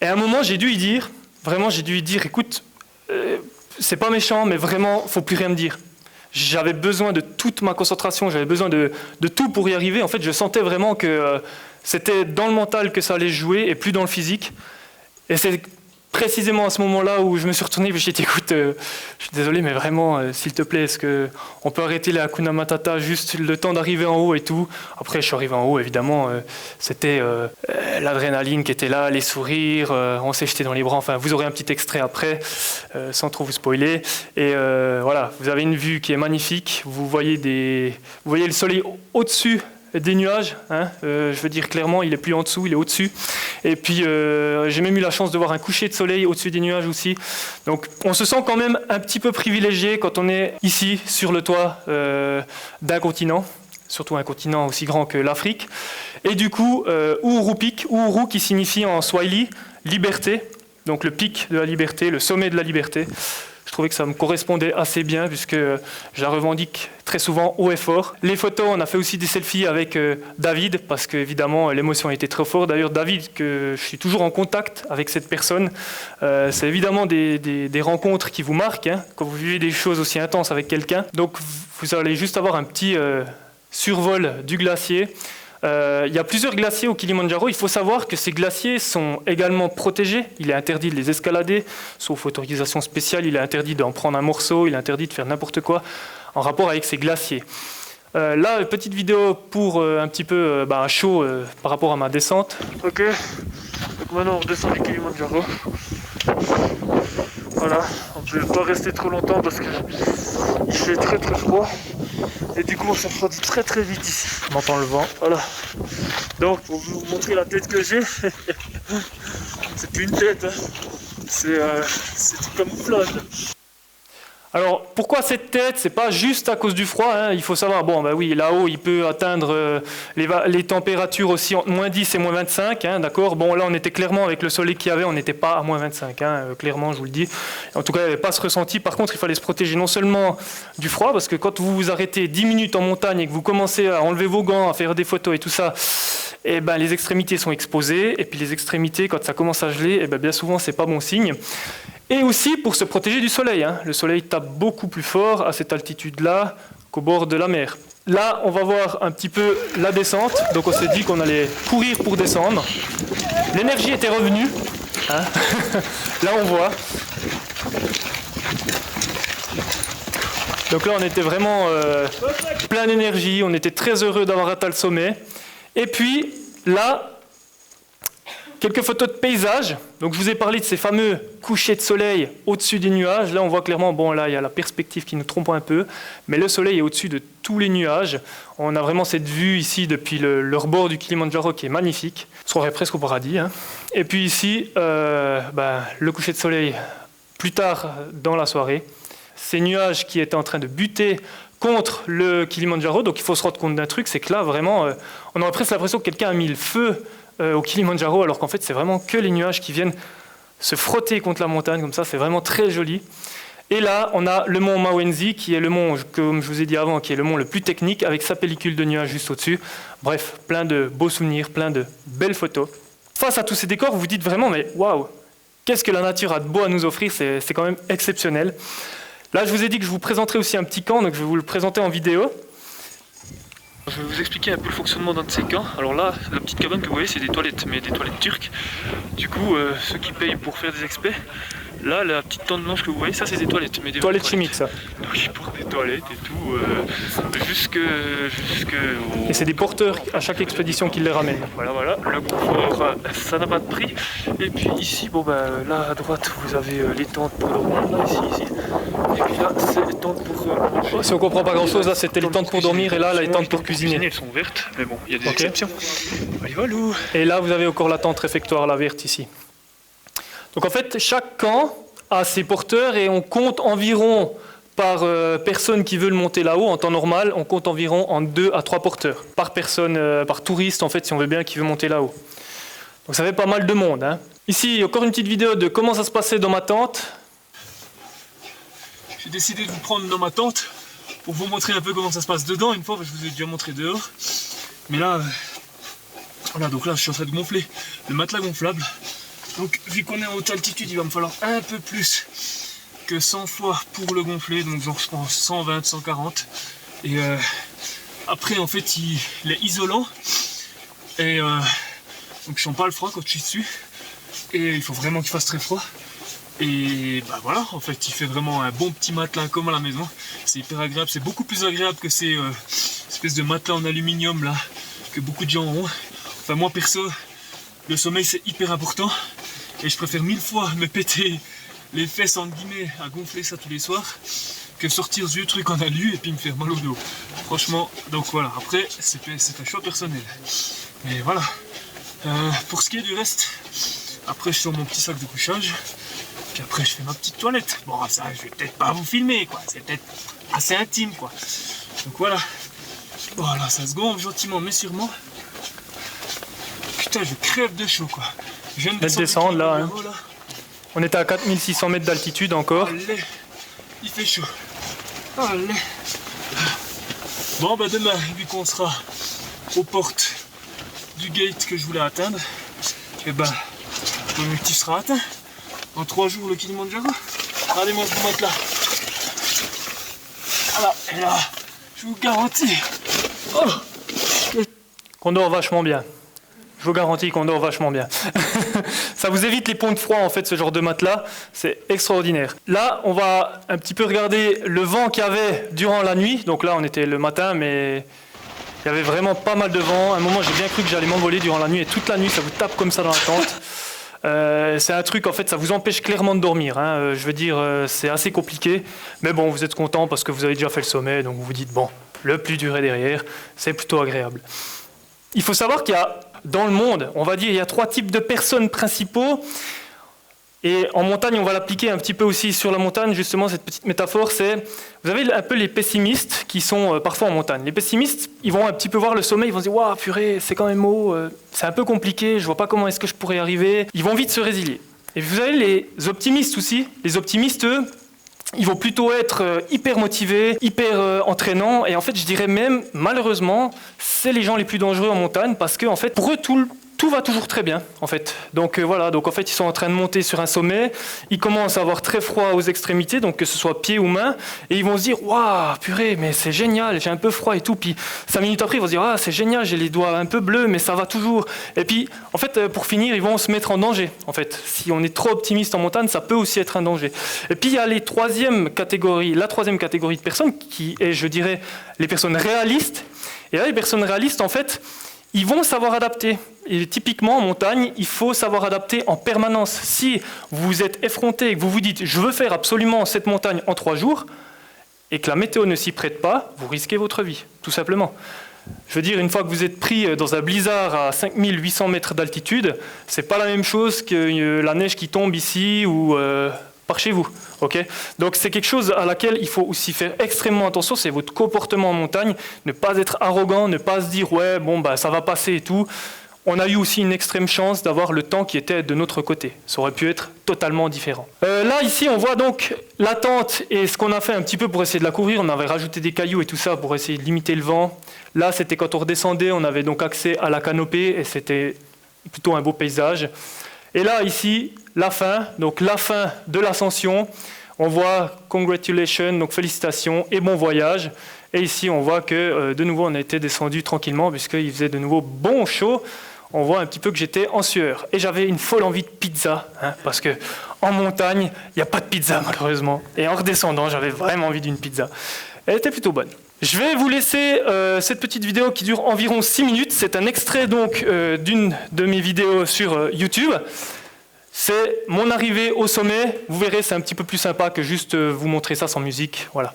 Et à un moment, j'ai dû lui dire, écoute, c'est pas méchant, mais vraiment, faut plus rien me dire. J'avais besoin de toute ma concentration, j'avais besoin de tout pour y arriver. En fait, je sentais vraiment que c'était dans le mental que ça allait jouer et plus dans le physique. Et c'est précisément à ce moment-là où je me suis retourné, j'ai dit écoute, je suis désolé, mais vraiment, s'il te plaît, est-ce qu'on peut arrêter les Hakuna Matata juste le temps d'arriver en haut et tout. Après, je suis arrivé en haut, évidemment, c'était l'adrénaline qui était là, les sourires, on s'est jeté dans les bras. Enfin, vous aurez un petit extrait après, sans trop vous spoiler. Et voilà, vous avez une vue qui est magnifique. Vous voyez le soleil au-dessus des nuages, hein, je veux dire clairement, il est plus en dessous, il est au-dessus. Et puis j'ai même eu la chance de voir un coucher de soleil au-dessus des nuages aussi. Donc on se sent quand même un petit peu privilégié quand on est ici sur le toit d'un continent, surtout un continent aussi grand que l'Afrique. Et du coup, Uhuru Peak, Uhuru qui signifie en Swahili liberté, donc le pic de la liberté, le sommet de la liberté. Je trouvais que ça me correspondait assez bien puisque je la revendique très souvent haut et fort. Les photos, on a fait aussi des selfies avec David parce qu'évidemment l'émotion était très forte. D'ailleurs David, que je suis toujours en contact avec cette personne, c'est évidemment des rencontres qui vous marquent, hein, quand vous vivez des choses aussi intenses avec quelqu'un. Donc vous allez juste avoir un petit survol du glacier. Il y a plusieurs glaciers au Kilimandjaro. Il faut savoir que ces glaciers sont également protégés. Il est interdit de les escalader, sauf autorisation spéciale. Il est interdit d'en prendre un morceau. Il est interdit de faire n'importe quoi en rapport avec ces glaciers. Là, petite vidéo pour un petit peu un show par rapport à ma descente. Ok, donc maintenant on redescend du Kilimandjaro. Voilà, on ne peut pas rester trop longtemps parce qu'il fait très très froid. Et du coup on se refroidit très très vite ici. On entend le vent. Voilà. Donc pour vous montrer la tête que j'ai, c'est plus une tête, hein. C'est du camouflage. Alors pourquoi cette tête? C'est pas juste à cause du froid, hein. Il faut savoir, bon bah oui, là-haut il peut atteindre les températures aussi entre moins 10 et moins 25, hein, d'accord. Bon là on était clairement avec le soleil qu'il y avait, on n'était pas à moins 25, hein, clairement je vous le dis. En tout cas il n'y avait pas ce ressenti. Par contre il fallait se protéger non seulement du froid, parce que quand vous vous arrêtez 10 minutes en montagne et que vous commencez à enlever vos gants, à faire des photos et tout ça, et ben les extrémités sont exposées, et puis les extrémités quand ça commence à geler, et ben bien souvent c'est pas bon signe. Et aussi pour se protéger du soleil, hein. Le soleil tape beaucoup plus fort à cette altitude-là qu'au bord de la mer. Là, on va voir un petit peu la descente. Donc on s'est dit qu'on allait courir pour descendre. L'énergie était revenue, hein. Là, on voit. Donc là, on était vraiment plein d'énergie. On était très heureux d'avoir atteint le sommet. Et puis, là... quelques photos de paysages. Donc je vous ai parlé de ces fameux couchers de soleil au-dessus des nuages. Là on voit clairement, bon là il y a la perspective qui nous trompe un peu, mais le soleil est au-dessus de tous les nuages. On a vraiment cette vue ici depuis le rebord du Kilimandjaro qui est magnifique. On se croirait presque au paradis, hein. Et puis ici, le coucher de soleil plus tard dans la soirée. Ces nuages qui étaient en train de buter contre le Kilimandjaro. Donc il faut se rendre compte d'un truc, c'est que là vraiment, on aurait presque l'impression que quelqu'un a mis le feu au Kilimandjaro, alors qu'en fait c'est vraiment que les nuages qui viennent se frotter contre la montagne, comme ça c'est vraiment très joli. Et là on a le mont Mawenzi qui est le mont, comme je vous ai dit avant, qui est le mont le plus technique avec sa pellicule de nuages juste au-dessus. Bref, plein de beaux souvenirs, plein de belles photos. Face à tous ces décors, vous vous dites vraiment mais waouh, qu'est-ce que la nature a de beau à nous offrir, c'est quand même exceptionnel. Là je vous ai dit que je vous présenterai aussi un petit camp, donc je vais vous le présenter en vidéo. Je vais vous expliquer un peu le fonctionnement d'un de ces camps. Alors là, la petite cabane que vous voyez, c'est des toilettes, mais des toilettes turques. Du coup, ceux qui payent pour faire des expés, là, la petite tente blanche que vous voyez, ça c'est des toilettes. Mais des toilettes chimiques, ça. Donc ils portent des toilettes et tout, jusque Et c'est des porteurs à chaque expédition qui les ramènent. Voilà, le confort, ça n'a pas de prix. Et puis ici, là à droite, vous avez les tentes pour dormir, là, ici. Et puis là, c'est les tentes pour manger. Si on comprend pas grand chose, là c'était les tentes pour dormir et là les tentes pour cuisiner. Elles sont vertes, mais bon, il y a des exceptions. Et là vous avez encore la tente réfectoire, la verte ici. Donc en fait, chaque camp a ses porteurs et on compte environ par personne qui veut le monter là-haut. En temps normal, on compte environ en 2 à 3 porteurs par personne, par touriste en fait, si on veut bien, qui veut monter là-haut. Donc ça fait pas mal de monde, hein. Ici, encore une petite vidéo de comment ça se passait dans ma tente. J'ai décidé de vous prendre dans ma tente pour vous montrer un peu comment ça se passe dedans une fois, parce que je vous ai déjà montré dehors. Mais là, voilà, donc là je suis en train de gonfler le matelas gonflable. Donc vu qu'on est en haute altitude, il va me falloir un peu plus que 100 fois pour le gonfler, donc je pense 120, 140. Et après en fait il est isolant et donc je sens pas le froid quand je suis dessus. Et il faut vraiment qu'il fasse très froid. Et bah voilà, en fait, il fait vraiment un bon petit matelas comme à la maison. C'est hyper agréable, c'est beaucoup plus agréable que ces espèces de matelas en aluminium là, que beaucoup de gens ont. Enfin moi perso, le sommeil c'est hyper important. Et je préfère 1000 fois me péter les fesses entre guillemets à gonfler ça tous les soirs que sortir ce vieux truc en alu et puis me faire mal au dos. Franchement, donc voilà, après c'est un choix personnel. Mais voilà, pour ce qui est du reste, après je sors mon petit sac de couchage. Puis après je fais ma petite toilette. Bon ça je vais peut-être pas vous filmer quoi, c'est peut-être assez intime quoi. Donc voilà. Voilà, ça se gonfle gentiment mais sûrement. Putain je crève de chaud quoi. Je viens de descendre là, hein. Là. On était à 4600 mètres d'altitude encore. Allez, il fait chaud. Allez. Bon bah demain, vu qu'on sera aux portes du gate que je voulais atteindre, et bah l'objectif sera atteint. En 3 jours le Kilimanjaro. Allez moi je vous montre là. Voilà, et là, je vous garantis. Qu'on dort vachement bien. Je vous garantis qu'on dort vachement bien. Ça vous évite les ponts de froid en fait, ce genre de matelas. C'est extraordinaire. Là, on va un petit peu regarder le vent qu'il y avait durant la nuit. Donc là, on était le matin, mais il y avait vraiment pas mal de vent. À un moment, j'ai bien cru que j'allais m'envoler durant la nuit. Et toute la nuit, ça vous tape comme ça dans la tente. C'est un truc, en fait, ça vous empêche clairement de dormir. Hein. Je veux dire, c'est assez compliqué. Mais bon, vous êtes content parce que vous avez déjà fait le sommet. Donc vous vous dites, bon, le plus dur est derrière. C'est plutôt agréable. Il faut savoir qu'il y a, dans le monde, on va dire, il y a 3 types de personnes principaux. Et en montagne, on va l'appliquer un petit peu aussi sur la montagne, justement, cette petite métaphore, c'est, vous avez un peu les pessimistes qui sont parfois en montagne. Les pessimistes, ils vont un petit peu voir le sommet, ils vont se dire « Waouh, purée, c'est quand même haut, c'est un peu compliqué, je vois pas comment est-ce que je pourrais y arriver. » Ils vont vite se résilier. Et vous avez les optimistes aussi. Les optimistes, eux, ils vont plutôt être hyper motivés, hyper entraînants. Et en fait, je dirais même, malheureusement, c'est les gens les plus dangereux en montagne parce que, en fait, pour eux, tout va toujours très bien, en fait. Donc voilà, donc en fait, ils sont en train de monter sur un sommet. Ils commencent à avoir très froid aux extrémités, donc que ce soit pieds ou mains. Et ils vont se dire, waouh, purée, mais c'est génial, j'ai un peu froid et tout. Puis 5 minutes après, ils vont se dire, ah, c'est génial, j'ai les doigts un peu bleus, mais ça va toujours. Et puis, en fait, pour finir, ils vont se mettre en danger, en fait. Si on est trop optimiste en montagne, ça peut aussi être un danger. Et puis, il y a la troisième catégorie de personnes, qui est, je dirais, les personnes réalistes. Et là, les personnes réalistes, en fait, ils vont savoir adapter. Et typiquement, en montagne, il faut savoir adapter en permanence. Si vous êtes effronté et que vous vous dites « je veux faire absolument cette montagne en 3 jours », et que la météo ne s'y prête pas, vous risquez votre vie, tout simplement. Je veux dire, une fois que vous êtes pris dans un blizzard à 5800 mètres d'altitude, c'est pas la même chose que la neige qui tombe ici ou par chez vous. Okay, donc c'est quelque chose à laquelle il faut aussi faire extrêmement attention, c'est votre comportement en montagne, ne pas être arrogant, ne pas se dire ouais bon bah ça va passer et tout. On a eu aussi une extrême chance d'avoir le temps qui était de notre côté. Ça aurait pu être totalement différent. Là ici on voit donc la tente et ce qu'on a fait un petit peu pour essayer de la couvrir. On avait rajouté des cailloux et tout ça pour essayer de limiter le vent. Là c'était quand on redescendait, on avait donc accès à la canopée et c'était plutôt un beau paysage. Et là, ici, la fin de l'ascension. On voit « Congratulations », donc félicitations et bon voyage. Et ici, on voit que, de nouveau, on a été descendu tranquillement puisqu'il faisait de nouveau bon chaud. On voit un petit peu que j'étais en sueur. Et j'avais une folle envie de pizza, hein, parce qu'en montagne, il n'y a pas de pizza, malheureusement. Et en redescendant, j'avais vraiment envie d'une pizza. Elle était plutôt bonne. Je vais vous laisser cette petite vidéo qui dure environ 6 minutes. C'est un extrait donc d'une de mes vidéos sur YouTube. C'est mon arrivée au sommet. Vous verrez, c'est un petit peu plus sympa que juste vous montrer ça sans musique. Voilà.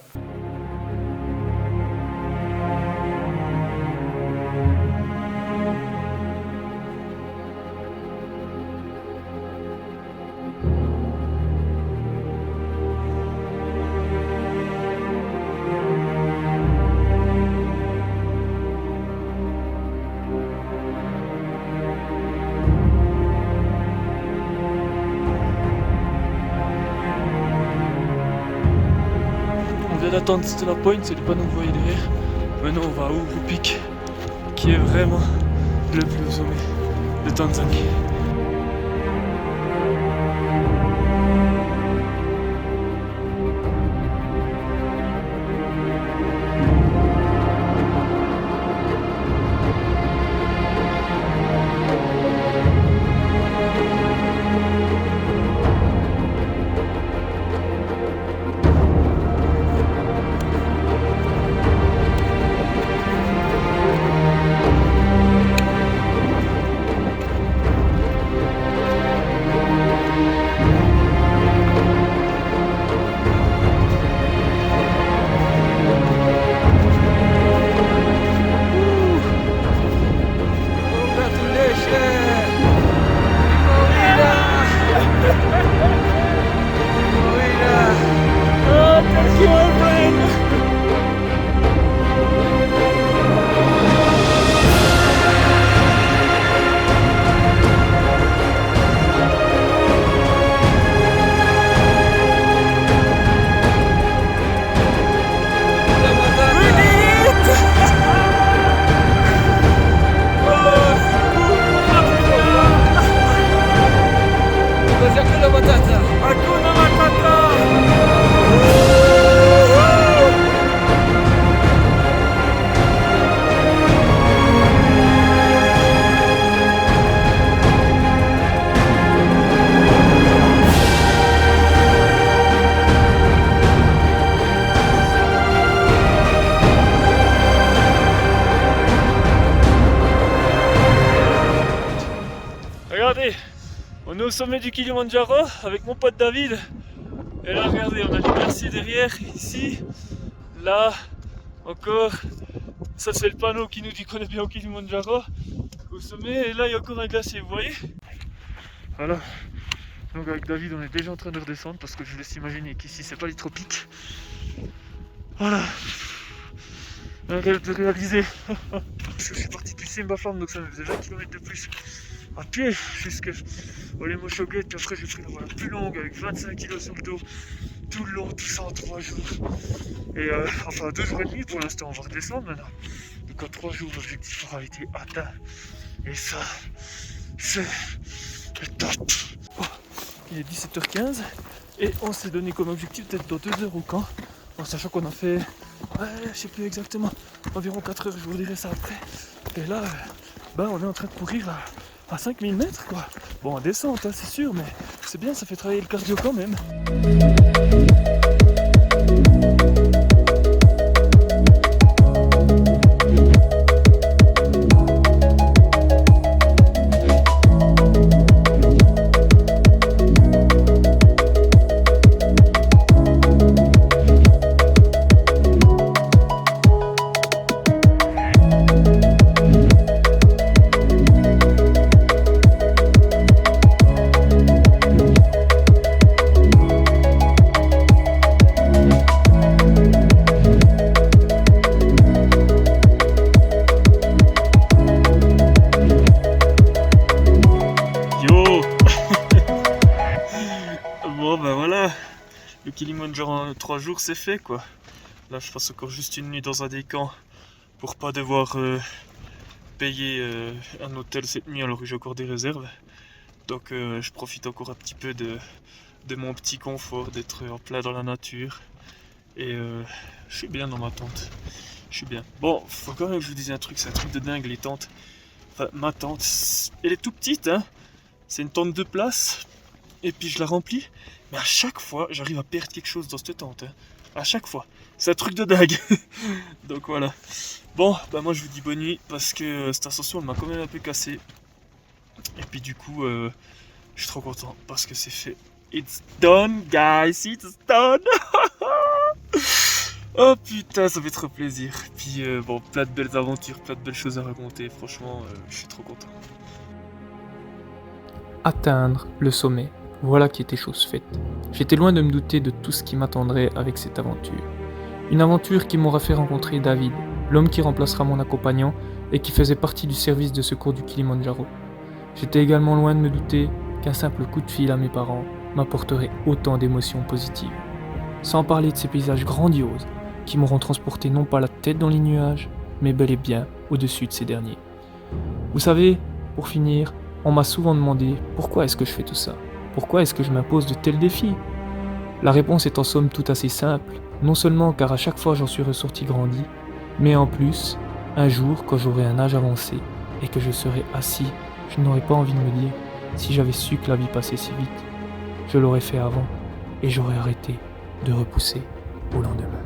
D'attendre Stella Point, c'est le panneau que vous voyez derrière. Maintenant on va à Uhuru Peak, qui est vraiment le plus haut sommet de Tanzanie. sommet du Kilimandjaro avec mon pote David. Et là, regardez, on a le glacier derrière, ici, là, encore. Ça, c'est le panneau qui nous dit qu'on est bien au Kilimandjaro, au sommet. Et là, il y a encore un glacier, vous voyez? Voilà. Donc avec David, on est déjà en train de redescendre parce que je laisse imaginer qu'ici, c'est pas les tropiques. Voilà. Un rêve de réaliser. Je suis parti depuis Simbafam, donc ça me faisait 20 km de plus à pied jusqu'à Olémo-Choguette. Puis après, j'ai pris la voie la plus longue avec 25 kg sur le dos. Tout le long, tout ça en 3 jours. Et enfin 2 jours et demi pour l'instant, on va redescendre maintenant. Donc en 3 jours, l'objectif aura été atteint. Et ça, c'est le top. Oh, il est 17h15 et on s'est donné comme objectif d'être dans 2 heures au camp. En sachant qu'on a fait, je sais plus exactement, environ 4 heures, je vous dirai ça après. Et là, on est en train de courir à 5000 mètres quoi. Bon, en descente, hein, c'est sûr, mais c'est bien, ça fait travailler le cardio quand même. Bon ben voilà, le Kilimandjaro en 3 jours c'est fait quoi. Là je passe encore juste une nuit dans un des camps pour pas devoir payer un hôtel cette nuit alors que j'ai encore des réserves. Donc je profite encore un petit peu de mon petit confort, d'être en plein dans la nature. Et je suis bien dans ma tente. Je suis bien. Bon, faut quand même que je vous dise un truc, c'est un truc de dingue les tentes. Enfin ma tente, elle est tout petite hein. C'est une tente de place. Et puis je la remplis, mais à chaque fois j'arrive à perdre quelque chose dans cette tente, hein. À chaque fois, c'est un truc de dingue. Donc voilà. Bon, bah moi je vous dis bonne nuit parce que cette ascension elle m'a quand même un peu cassé. Et puis du coup, je suis trop content parce que c'est fait. It's done, guys, it's done. Oh putain, ça fait trop plaisir. Puis bon, plein de belles aventures, plein de belles choses à raconter. Franchement, je suis trop content. Atteindre le sommet. Voilà qui était chose faite. J'étais loin de me douter de tout ce qui m'attendrait avec cette aventure. Une aventure qui m'aura fait rencontrer David, l'homme qui remplacera mon accompagnant et qui faisait partie du service de secours du Kilimandjaro. J'étais également loin de me douter qu'un simple coup de fil à mes parents m'apporterait autant d'émotions positives. Sans parler de ces paysages grandioses qui m'auront transporté non pas la tête dans les nuages, mais bel et bien au-dessus de ces derniers. Vous savez, pour finir, on m'a souvent demandé pourquoi est-ce que je fais tout ça ? Pourquoi est-ce que je m'impose de tels défis ? La réponse est en somme toute assez simple, non seulement car à chaque fois j'en suis ressorti grandi, mais en plus, un jour quand j'aurai un âge avancé et que je serai assis, je n'aurai pas envie de me dire si j'avais su que la vie passait si vite. Je l'aurais fait avant et j'aurais arrêté de repousser au lendemain.